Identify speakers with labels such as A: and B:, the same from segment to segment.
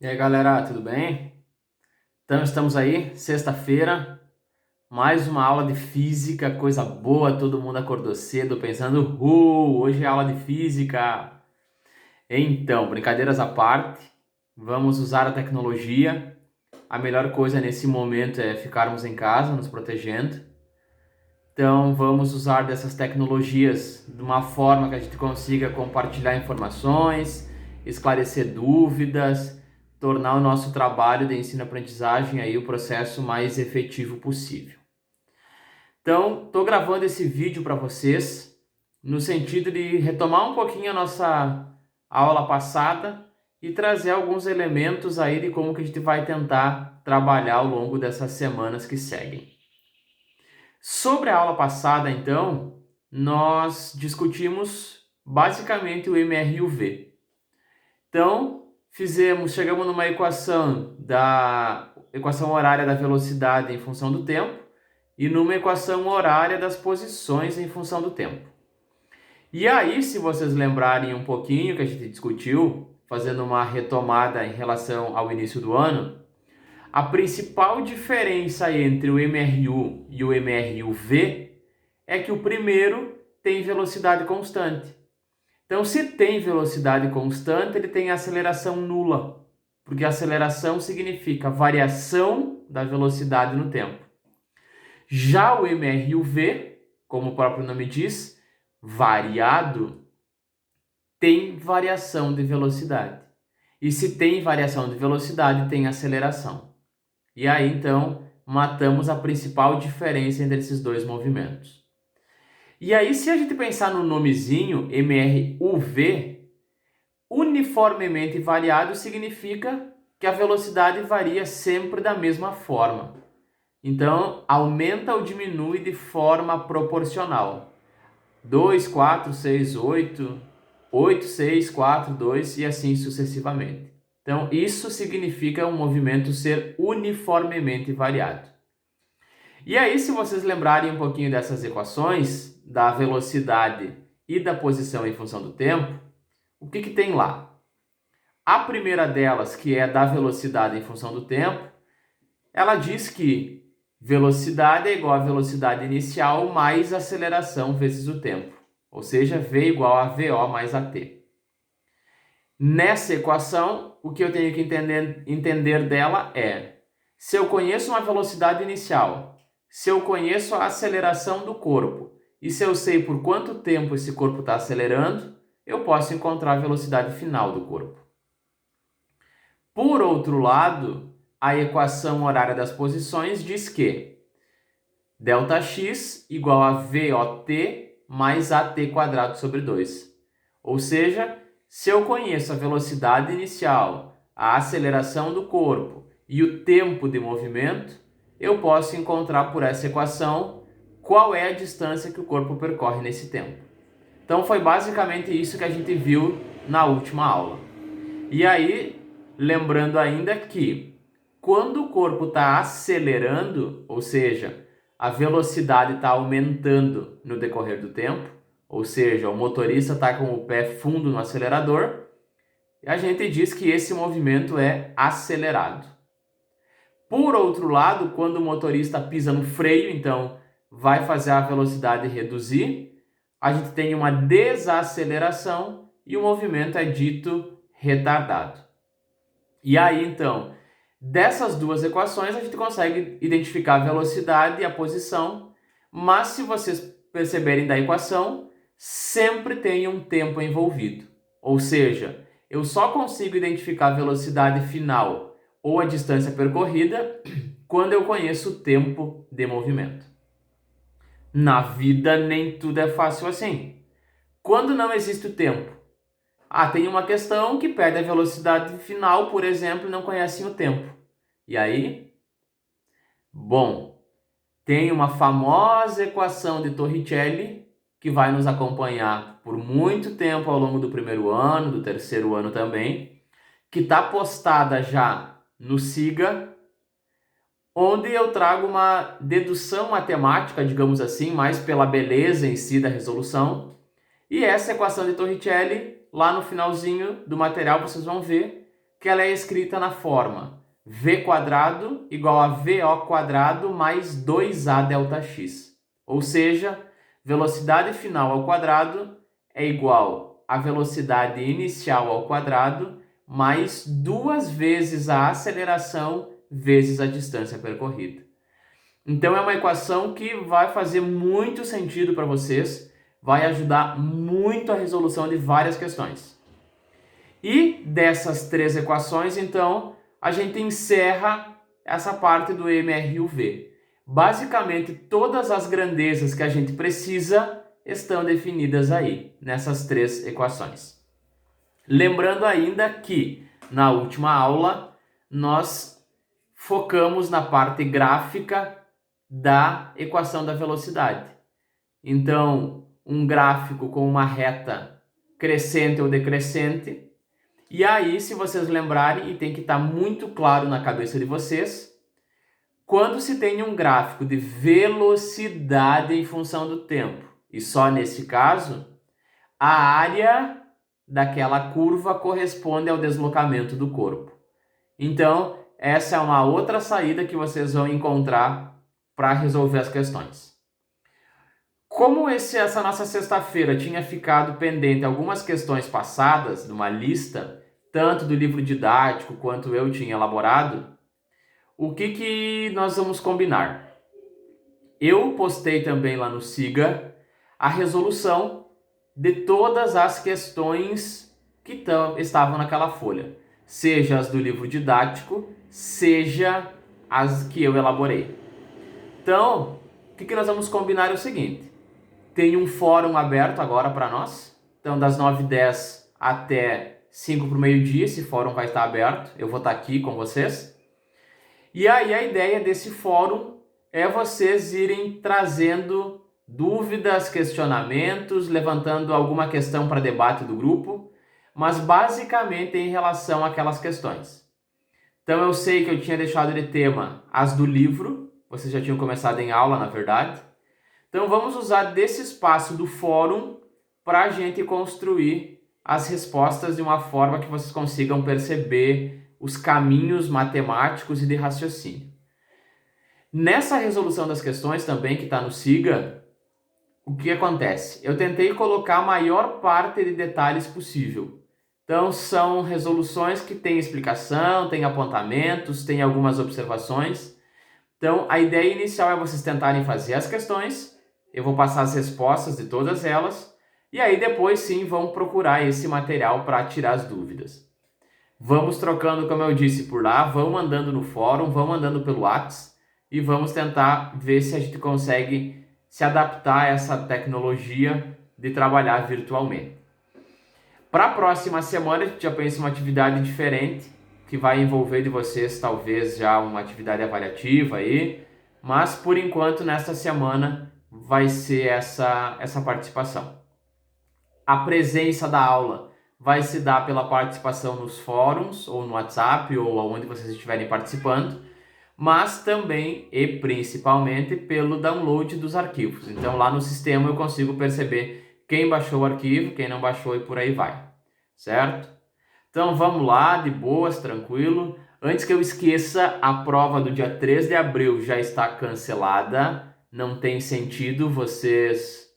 A: E aí galera, tudo bem? Então estamos aí, sexta-feira, mais uma aula de física, coisa boa, todo mundo acordou cedo pensando, hoje é aula de física. Então, brincadeiras à parte, vamos usar a tecnologia. A melhor coisa nesse momento é ficarmos em casa, nos protegendo. Então, vamos usar dessas tecnologias de uma forma que a gente consiga compartilhar informações, esclarecer dúvidas, tornar o nosso trabalho de ensino-aprendizagem aí o processo mais efetivo possível. Então, estou gravando esse vídeo para vocês no sentido de retomar um pouquinho a nossa aula passada e trazer alguns elementos aí de como que a gente vai tentar trabalhar ao longo dessas semanas que seguem. Sobre a aula passada, então, nós discutimos basicamente o MR e o V. Então, chegamos numa equação da equação horária da velocidade em função do tempo e numa equação horária das posições em função do tempo. E aí, se vocês lembrarem um pouquinho que a gente discutiu, fazendo uma retomada em relação ao início do ano, a principal diferença entre o MRU e o MRU-V é que o primeiro tem velocidade constante. Então, se tem velocidade constante, ele tem aceleração nula, porque aceleração significa variação da velocidade no tempo. Já o MRU-V, como o próprio nome diz, variado, tem variação de velocidade. E se tem variação de velocidade, tem aceleração. E aí, então, matamos a principal diferença entre esses dois movimentos. E aí, se a gente pensar no nomezinho MRUV, uniformemente variado significa que a velocidade varia sempre da mesma forma. Então, aumenta ou diminui de forma proporcional. 2, 4, 6, 8, 8, 6, 4, 2 e assim sucessivamente. Então, isso significa um movimento ser uniformemente variado. E aí, se vocês lembrarem um pouquinho dessas equações, da velocidade e da posição em função do tempo, o que tem lá? A primeira delas, que é da velocidade em função do tempo, ela diz que velocidade é igual a velocidade inicial mais aceleração vezes o tempo, ou seja, V igual a VO mais AT. Nessa equação, o que eu tenho que entender dela é, se eu conheço uma velocidade inicial, se eu conheço a aceleração do corpo e se eu sei por quanto tempo esse corpo está acelerando, eu posso encontrar a velocidade final do corpo. Por outro lado, a equação horária das posições diz que ΔX igual a VOT mais AT quadrado sobre 2. Ou seja, se eu conheço a velocidade inicial, a aceleração do corpo e o tempo de movimento, eu posso encontrar por essa equação qual é a distância que o corpo percorre nesse tempo. Então foi basicamente isso que a gente viu na última aula. E aí, lembrando ainda que quando o corpo está acelerando, ou seja, a velocidade está aumentando no decorrer do tempo, ou seja, o motorista está com o pé fundo no acelerador, a gente diz que esse movimento é acelerado. Por outro lado, quando o motorista pisa no freio, então vai fazer a velocidade reduzir, a gente tem uma desaceleração e o movimento é dito retardado. E aí, então, dessas duas equações, a gente consegue identificar a velocidade e a posição, mas se vocês perceberem da equação, sempre tem um tempo envolvido. Ou seja, eu só consigo identificar a velocidade final ou a distância percorrida quando eu conheço o tempo de movimento. Na vida, nem tudo é fácil assim. Quando não existe o tempo, tem uma questão que perde a velocidade final, por exemplo, e não conhecem o tempo. E aí? Bom, tem uma famosa equação de Torricelli que vai nos acompanhar por muito tempo ao longo do primeiro ano, do terceiro ano também, que está postada já no SIGA, onde eu trago uma dedução matemática, digamos assim, mais pela beleza em si da resolução. E essa equação de Torricelli, lá no finalzinho do material, vocês vão ver, que ela é escrita na forma v² igual a VO² mais 2A ΔX. Ou seja, velocidade final ao quadrado é igual a velocidade inicial ao quadrado mais 2 vezes a aceleração vezes a distância percorrida. Então é uma equação que vai fazer muito sentido para vocês, vai ajudar muito a resolução de várias questões. E dessas 3 equações, então, a gente encerra essa parte do MRUV. Basicamente, todas as grandezas que a gente precisa estão definidas aí, nessas 3 equações. Lembrando ainda que, na última aula, nós focamos na parte gráfica da equação da velocidade. Então, um gráfico com uma reta crescente ou decrescente. E aí, se vocês lembrarem, e tem que estar muito claro na cabeça de vocês, quando se tem um gráfico de velocidade em função do tempo, e só nesse caso, a área daquela curva corresponde ao deslocamento do corpo. Então, essa é uma outra saída que vocês vão encontrar para resolver as questões. Como essa nossa sexta-feira tinha ficado pendente algumas questões passadas, de uma lista, tanto do livro didático quanto eu tinha elaborado, o que nós vamos combinar? Eu postei também lá no Siga a resolução de todas as questões que estavam naquela folha, seja as do livro didático, seja as que eu elaborei. Então, o que nós vamos combinar é o seguinte: tem um fórum aberto agora para nós, então das 9h10 até 5 para o meio-dia, esse fórum vai estar aberto, eu vou estar aqui com vocês. E aí a ideia desse fórum é vocês irem trazendo dúvidas, questionamentos, levantando alguma questão para debate do grupo, mas basicamente em relação àquelas questões. Então eu sei que eu tinha deixado de tema as do livro, vocês já tinham começado em aula, na verdade. Então vamos usar desse espaço do fórum para a gente construir as respostas de uma forma que vocês consigam perceber os caminhos matemáticos e de raciocínio. Nessa resolução das questões também, que está no Siga, o que acontece? Eu tentei colocar a maior parte de detalhes possível. Então são resoluções que têm explicação, têm apontamentos, têm algumas observações. Então a ideia inicial é vocês tentarem fazer as questões, eu vou passar as respostas de todas elas, e aí depois sim vão procurar esse material para tirar as dúvidas. Vamos trocando, como eu disse, por lá, vão mandando no fórum, vão mandando pelo WhatsApp e vamos tentar ver se a gente consegue se adaptar a essa tecnologia de trabalhar virtualmente. Para a próxima semana, a gente já pensa em uma atividade diferente, que vai envolver de vocês talvez já uma atividade avaliativa aí, mas por enquanto nesta semana vai ser essa participação. A presença da aula vai se dar pela participação nos fóruns, ou no WhatsApp, ou onde vocês estiverem participando, mas também e principalmente pelo download dos arquivos. Então lá no sistema eu consigo perceber quem baixou o arquivo, quem não baixou e por aí vai, certo? Então vamos lá, de boas, tranquilo. Antes que eu esqueça, a prova do dia 3 de abril já está cancelada, não tem sentido vocês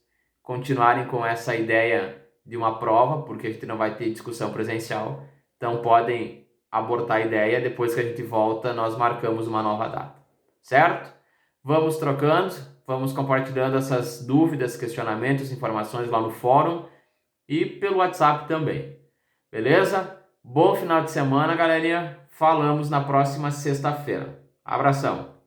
A: continuarem com essa ideia de uma prova, porque a gente não vai ter discussão presencial, então podem abortar a ideia, depois que a gente volta nós marcamos uma nova data, certo? Vamos trocando, vamos compartilhando essas dúvidas, questionamentos, informações lá no fórum e pelo WhatsApp também, beleza? Bom final de semana, galerinha, falamos na próxima sexta-feira. Abração!